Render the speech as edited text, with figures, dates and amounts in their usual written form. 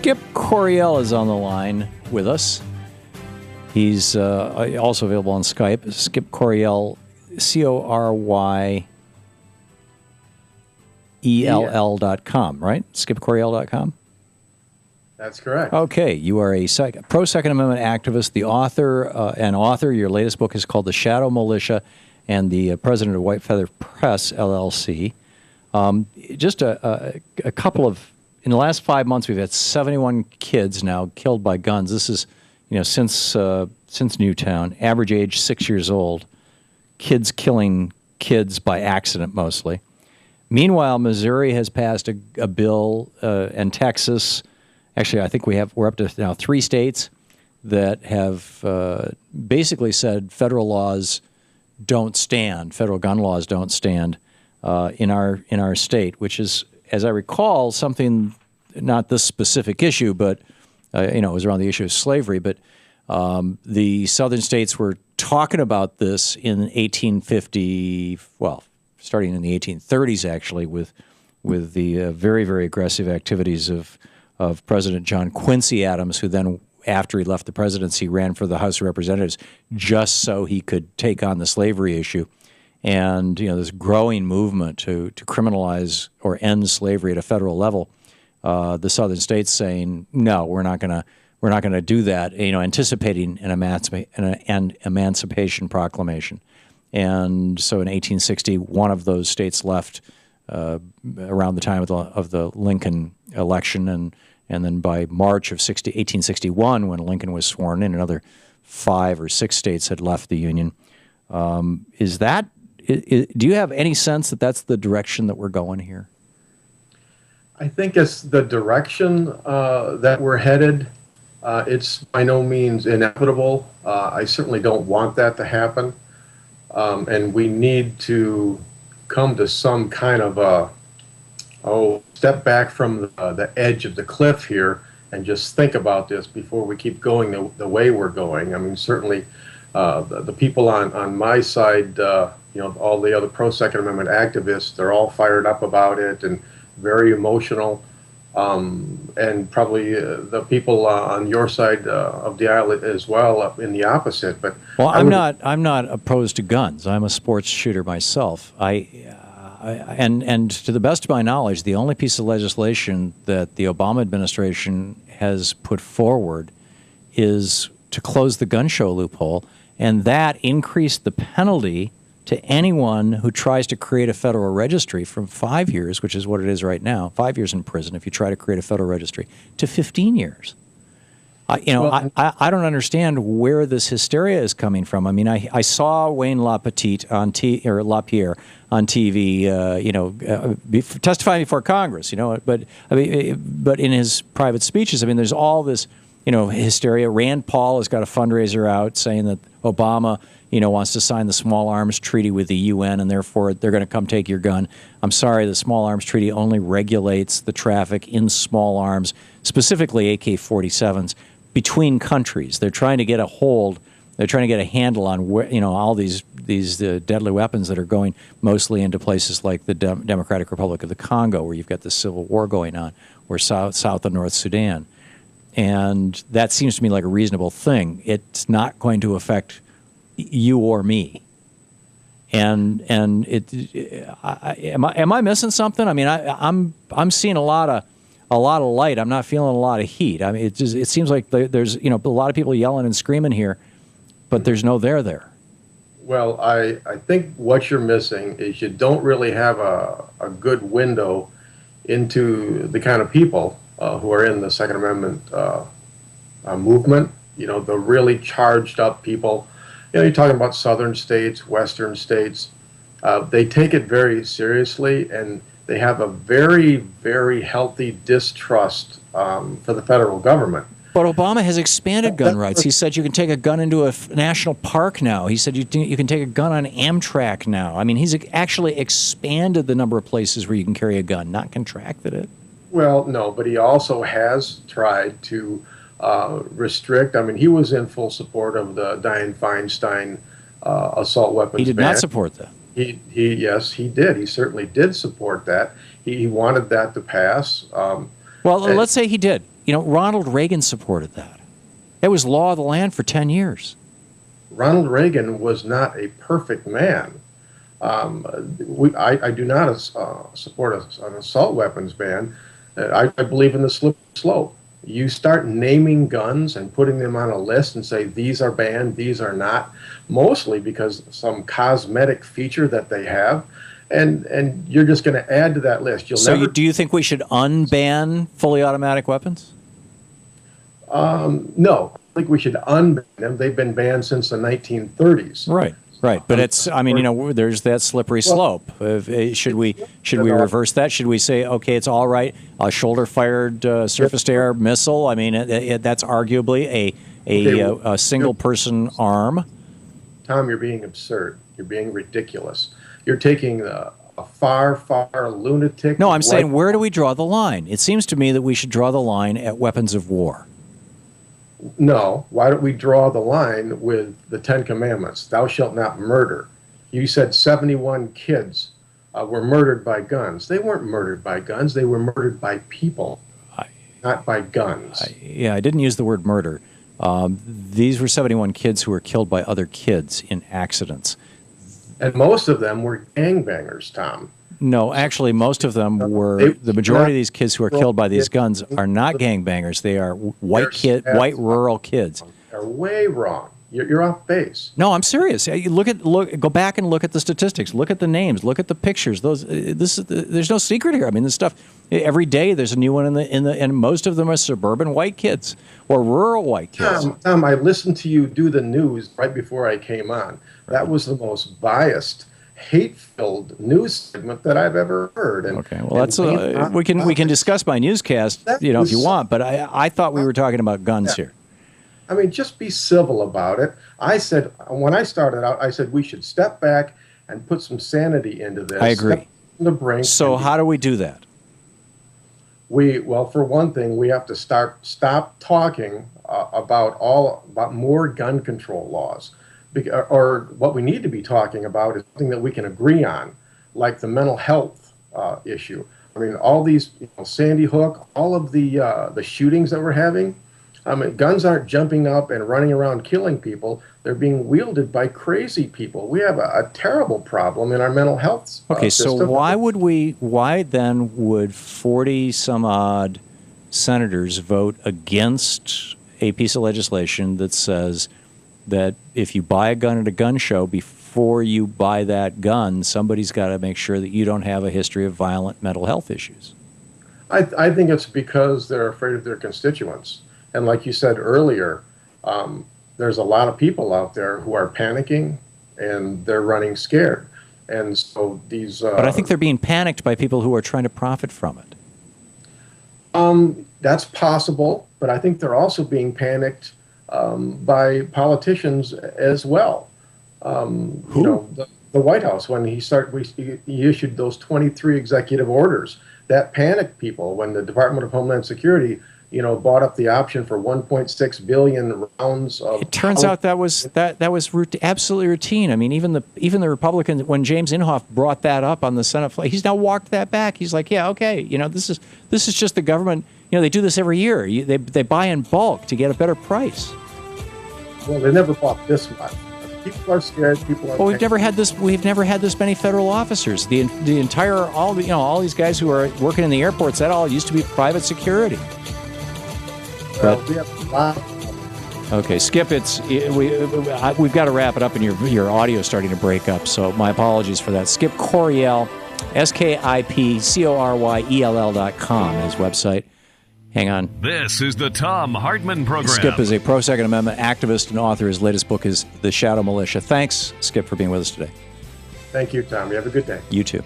Skip Coryell is on the line with us. He's also available on Skype. Skip Coryell, CORYELL.com, right? SkipCoryell.com? That's correct. Okay, you are a pro-Second Amendment activist, the author. Your latest book is called The Shadow Militia, and the president of Feather Press LLC. Just a couple of, in the last 5 months, we've had 71 kids now killed by guns. This is, since Newtown, average age 6 years old, kids killing kids by accident mostly. Meanwhile, Missouri has passed a bill, and Texas. Actually, I think we're up to now 3 states that have basically said federal laws don't stand, federal gun laws don't stand in our state, which is, as I recall, something, not this specific issue, but it was around the issue of slavery. But the southern states were talking about this in 1850, well, starting in the 1830s, actually, with the very, very aggressive activities of President John Quincy Adams, who then, after he left the presidency, ran for the House of Representatives just so he could take on the slavery issue. And this growing movement to criminalize or end slavery at a federal level, the southern states saying no, we're not going to do that. Anticipating an Emancipation Proclamation. And so in 1860, one of those states left around the time of the Lincoln election, and then by March of 1861, when Lincoln was sworn in, another 5 or 6 states had left the Union. Do you have any sense that that's the direction that we're going here? I think it's the direction that we're headed. It's by no means inevitable. I certainly don't want that to happen. And we need to come to some kind of step back from the edge of the cliff here and just think about this before we keep going the way we're going. I mean, certainly the people on my side, all the other pro-Second Amendment activists, they're all fired up about it and very emotional. And probably the people on your side of the aisle as well, in the opposite. But well, I'm not opposed to guns. I'm a sports shooter myself. And to the best of my knowledge, the only piece of legislation that the Obama administration has put forward is to close the gun show loophole, and that increased the penalty to anyone who tries to create a federal registry from 5 years, which is what it is right now, 5 years in prison if you try to create a federal registry, to 15 years. I don't understand where this hysteria is coming from. I mean, I saw Wayne LaPierre on TV, testifying before Congress. But in his private speeches, I mean, there's all this, hysteria. Rand Paul has got a fundraiser out saying that Obama, wants to sign the Small Arms Treaty with the UN, and therefore they're going to come take your gun. I'm sorry, the Small Arms Treaty only regulates the traffic in small arms, specifically AK-47s. Between countries. They're trying to get a hold, they're trying to get a handle on where, all these deadly weapons that are going mostly into places like the Democratic Republic of the Congo, where you've got the civil war going on, or South and North Sudan. And that seems to me like a reasonable thing. It's not going to affect you or me. And am I missing something? I mean, I'm seeing a lot of light. I'm not feeling a lot of heat. I mean, it seems like there's a lot of people yelling and screaming here, but there's no there. Well, I think what you're missing is you don't really have a good window into the kind of people who are in the Second Amendment movement. The really charged up people. You're talking about southern states, western states. They take it very seriously, and they have a very, very healthy distrust for the federal government. But Obama has expanded gun rights. He said you can take a gun into a national park now. He said you can take a gun on Amtrak now. I mean, he's actually expanded the number of places where you can carry a gun, not contracted it. Well, no, but he also has tried to restrict. I mean, he was in full support of the Dianne Feinstein assault weapons ban. He did not support that. Yes, he did. He certainly did support that. He wanted that to pass. Let's say he did. Ronald Reagan supported that. It was law of the land for 10 years. Ronald Reagan was not a perfect man. I do not support an assault weapons ban. I believe in the slippery slope. You start naming guns and putting them on a list and say these are banned, these are not, mostly because some cosmetic feature that they have, and you're just going to add to that list. Do you think we should unban fully automatic weapons? No, I think we should unban them. They've been banned since the 1930s. Right. Right, but there's that slippery slope. Should we reverse that? Should we say, okay, it's all right, a shoulder-fired surface-to-air missile? I mean, that's arguably a single-person arm. Tom, you're being absurd. You're being ridiculous. You're taking a far, far lunatic. No, I'm saying, where do we draw the line? It seems to me that we should draw the line at weapons of war. No, why don't we draw the line with the Ten Commandments? Thou shalt not murder. You said 71 kids were murdered by guns. They weren't murdered by guns. They were murdered by people, not by guns. I didn't use the word murder. These were 71 kids who were killed by other kids in accidents. And most of them were gangbangers, Tom. No, actually, most of them were. The majority of these kids who are killed by these guns are not gangbangers. They are white rural kids. They're way wrong. You're off base. No, I'm serious. Go back and look at the statistics. Look at the names. Look at the pictures. There's no secret here. I mean, this stuff. Every day there's a new one and most of them are suburban white kids or rural white kids. Tom, I listened to you do the news right before I came on. That was the most biased, hate-filled news segment that I've ever heard. Okay, well, that's we can discuss my newscast, if you want, but I thought we were talking about guns here. I mean, just be civil about it. I said, when I started out, I said we should step back and put some sanity into this. I agree. The brink. So how do we do that? Well, for one thing, we have to stop talking about more gun control laws. Or what we need to be talking about is something that we can agree on, like the mental health issue. I mean, all these, Sandy Hook, all of the shootings that we're having. I mean, guns aren't jumping up and running around killing people. They're being wielded by crazy people. We have a terrible problem in our mental health system. Okay, so why then would 40 some odd senators vote against a piece of legislation that says that if you buy a gun at a gun show, before you buy that gun, somebody's got to make sure that you don't have a history of violent mental health issues? I think it's because they're afraid of their constituents. And like you said earlier, there's a lot of people out there who are panicking and they're running scared. And so these... but I think they're being panicked by people who are trying to profit from it. That's possible, but I think they're also being panicked by politicians as well. Who? The White House, when he issued those 23 executive orders, that panicked people when the Department of Homeland Security bought up the option for 1.6 billion rounds of... It turns out that was absolutely routine. I mean, even the Republicans, when James Inhofe brought that up on the Senate floor, he's now walked that back. He's like, yeah, okay, this is just the government. They do this every year. They buy in bulk to get a better price. Well, they never bought this much. People are scared. People are... Well, we've never had this many federal officers. All these guys who are working in the airports, that all used to be private security. Well, we have a lot. Okay, Skip, we've got to wrap it up, and your audio is starting to break up, so my apologies for that. Skip Coryell, SkipCoryell.com, his website. Hang on. This is the Thom Hartmann Program. Skip is a pro-Second Amendment activist and author. His latest book is The Shadow Militia. Thanks, Skip, for being with us today. Thank you, Tom. You have a good day. You too.